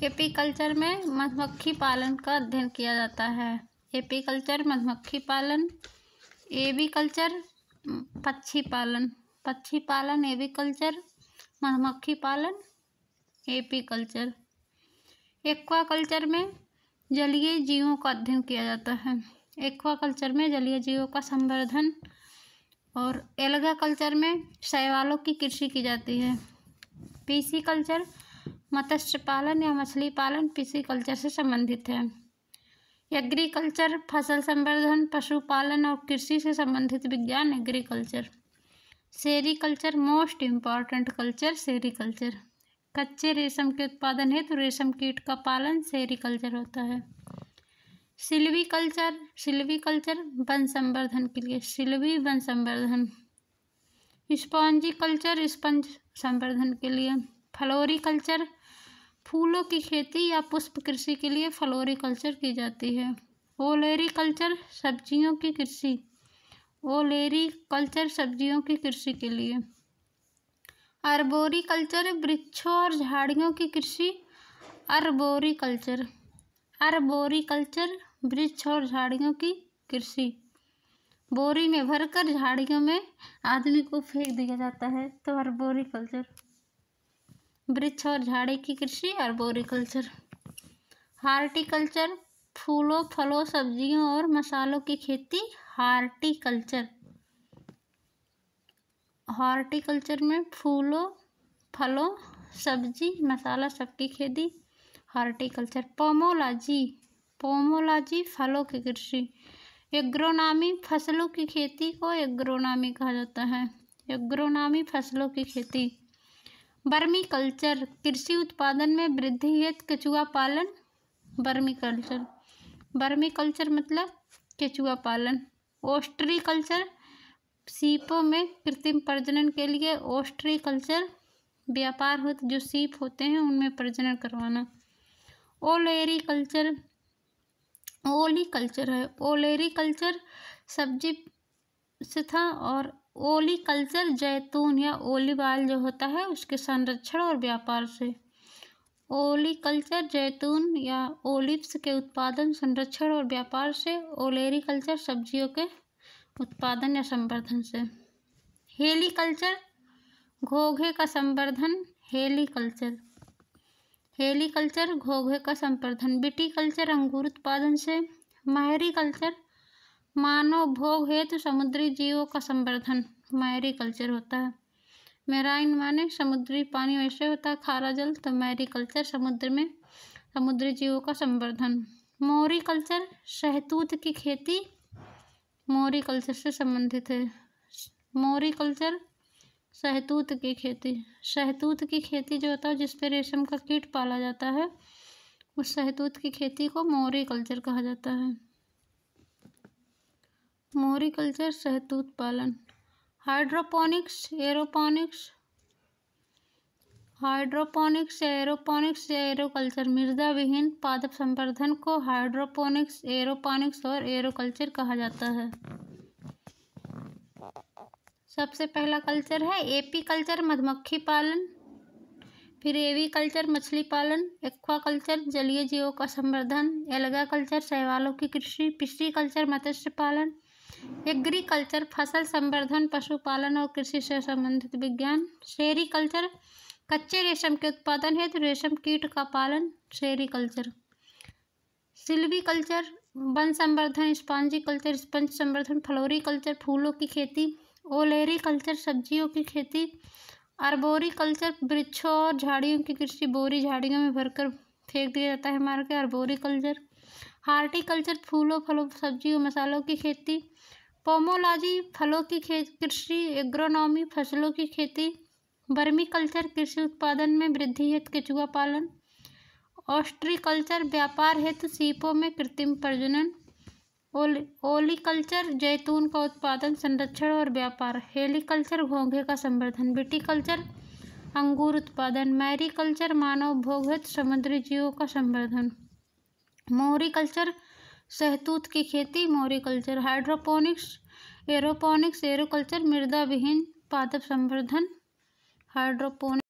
Apiculture में मधुमक्खी पालन का अध्ययन किया जाता है। एपीकल्चर मधुमक्खी पालन। एवीकल्चर पक्षी पालन। पक्षी पालन एवीकल्चर। मधुमक्खी पालन एपीकल्चर। एक्वाकल्चर में जलीय जीवों का अध्ययन किया जाता है। एक्वाकल्चर में जलीय जीवों का संवर्धन। और एल्गा कल्चर में शैवालों की कृषि की जाती है। पिसीकल्चर मत्स्य पालन या मछली पालन पिसीकल्चर से संबंधित है। एग्रीकल्चर फसल संवर्धन, पशुपालन और कृषि से संबंधित विज्ञान agriculture. Sericulture most important culture sericulture. कच्चे रेशम के उत्पादन हेतु रेशम कीट का पालन सेरीकल्चर होता है। सिल्वीकल्चर सिल्वीकल्चर वन संवर्धन के लिए सिल्वी वन संवर्धन। स्पॉन्जीकल्चर स्पंज संवर्धन के लिए। फ्लोरीकल्चर फूलों की खेती या पुष्प कृषि के लिए फ्लोरीकल्चर की जाती है। ओलेरीकल्चर सब्जियों की कृषि। ओलेरीकल्चर सब्जियों की कृषि के लिए। अर्बोरीकल्चर वृक्षों और झाड़ियों की कृषि। अर्बोरीकल्चर अर्बोरीकल्चर वृक्ष और झाड़ियों की कृषि। बोरी में भरकर झाड़ियों में आदमी को फेंक दिया जाता है तो अर्बोरीकल्चर। वृक्ष और झाड़ी की कृषि अर्बोरीकल्चर। हार्टिकल्चर फूलों, फलों, सब्जियों और मसालों की खेती हार्टिकल्चर। हार्टिकल्चर में फूलों, फलों, सब्जी, मसाला सबकी खेती हार्टिकल्चर। पोमोलॉजी पोमोलॉजी फलों की कृषि। एग्रोनॉमी फसलों की खेती को एग्रोनॉमी कहा जाता है। एग्रोनॉमी फसलों की खेती। वर्मी कल्चर कृषि उत्पादन में वृद्धि हेतु केचुआ पालन। वर्मी कल्चर वर्मी कल्चर मतलब केचुआ पालन। ओस्ट्री कल्चर सीपों में कृत्रिम प्रजनन के लिए ओस्ट्री कल्चर व्यापार हेतु जो सीप होते हैं उनमें प्रजनन करवाना। ओलेरी कल्चर ओली कल्चर है। ओलेरी कल्चर सब्जी से था और ओली कल्चर जैतून या ओलिव ऑयल जो होता है उसके संरक्षण और व्यापार से। ओली कल्चर जैतून या ओलिव्स के उत्पादन, संरक्षण और व्यापार से। ओलेरी कल्चर सब्जियों के उत्पादन या संवर्धन से। हेलीकल्चर घोंघे का संवर्धन। हेलीकल्चर हेलीकल्चर घोंघे का संवर्धन। विटीकल्चर अंगूर उत्पादन से। मैरीकल्चर मानव भोग हेतु समुद्री जीवों का संवर्धन मैरीकल्चर होता है। मेराइन माने समुद्री पानी वैसे होता है खारा जल, तो मैरीकल्चर समुद्र में समुद्री जीवों का संवर्धन। मोरीकल्चर शहतूत की खेती मोरीकल्चर से संबंधित है। मोरीकल्चर शहतूत की खेती। शहतूत की खेती जो होता है जिस पे रेशम का कीट पाला जाता है उस शहतूत की खेती को मोरीकल्चर कहा जाता है। मोरीकल्चर शहतूत पालन। हाइड्रोपोनिक्स एरोपोनिक्स हाइड्रोपोनिक्स एरोपोनिक्स या एरोकल्चर मृदा विहीन पादप संवर्धन को हाइड्रोपोनिक्स, एरोपोनिक्स और एरोकल्चर कहा जाता है। सबसे पहला कल्चर है एपीकल्चर मधुमक्खी पालन। फिर एवीकल्चर मछली पालन। एक्वाकल्चर जलीय जीवों का संवर्धन। एल्गा कल्चर शैवालों की कृषि। पिस्सीकल्चर मत्स्य पालन। एग्रीकल्चर फसल संवर्धन, पशुपालन और कृषि से संबंधित विज्ञान। सेरीकल्चर कच्चे रेशम के उत्पादन हेतु रेशम कीट का पालन सेरीकल्चर। सिल्वीकल्चर वन संवर्धन। स्पॉन्जीकल्चर स्पंज संवर्धन। फ्लोरीकल्चर फूलों की खेती। ओलेरीकल्चर सब्जियों की खेती। अर्बोरीकल्चर वृक्षों और झाड़ियों की कृषि। बोरी झाड़ियों में भरकर फेंक दिया जाता है मार के अर्बोरीकल्चर। हार्टिकल्चर फूलों, फलों, सब्जियों, मसालों की खेती। पोमोलॉजी फलों की कृषि। एग्रोनॉमी फसलों की खेती। वर्मीकल्चर कृषि उत्पादन में वृद्धि हेतु केचुआ पालन। ऑस्ट्रीकल्चर व्यापार हेतु सीपों में कृत्रिम प्रजनन। ओलीकल्चर जैतून का उत्पादन, संरक्षण और व्यापार। हेलीकल्चर घोंघे का संवर्धन। विटीकल्चर अंगूर उत्पादन। मैरीकल्चर मानव भोग हेतु समुद्री जीवों का संवर्धन। मोरीकल्चर शहतूत की खेती मोरीकल्चर। हाइड्रोपोनिक्स एरोपोनिक्स एरोकल्चर मृदा विहीन पादप संवर्धन हाइड्रोपोनिक्स।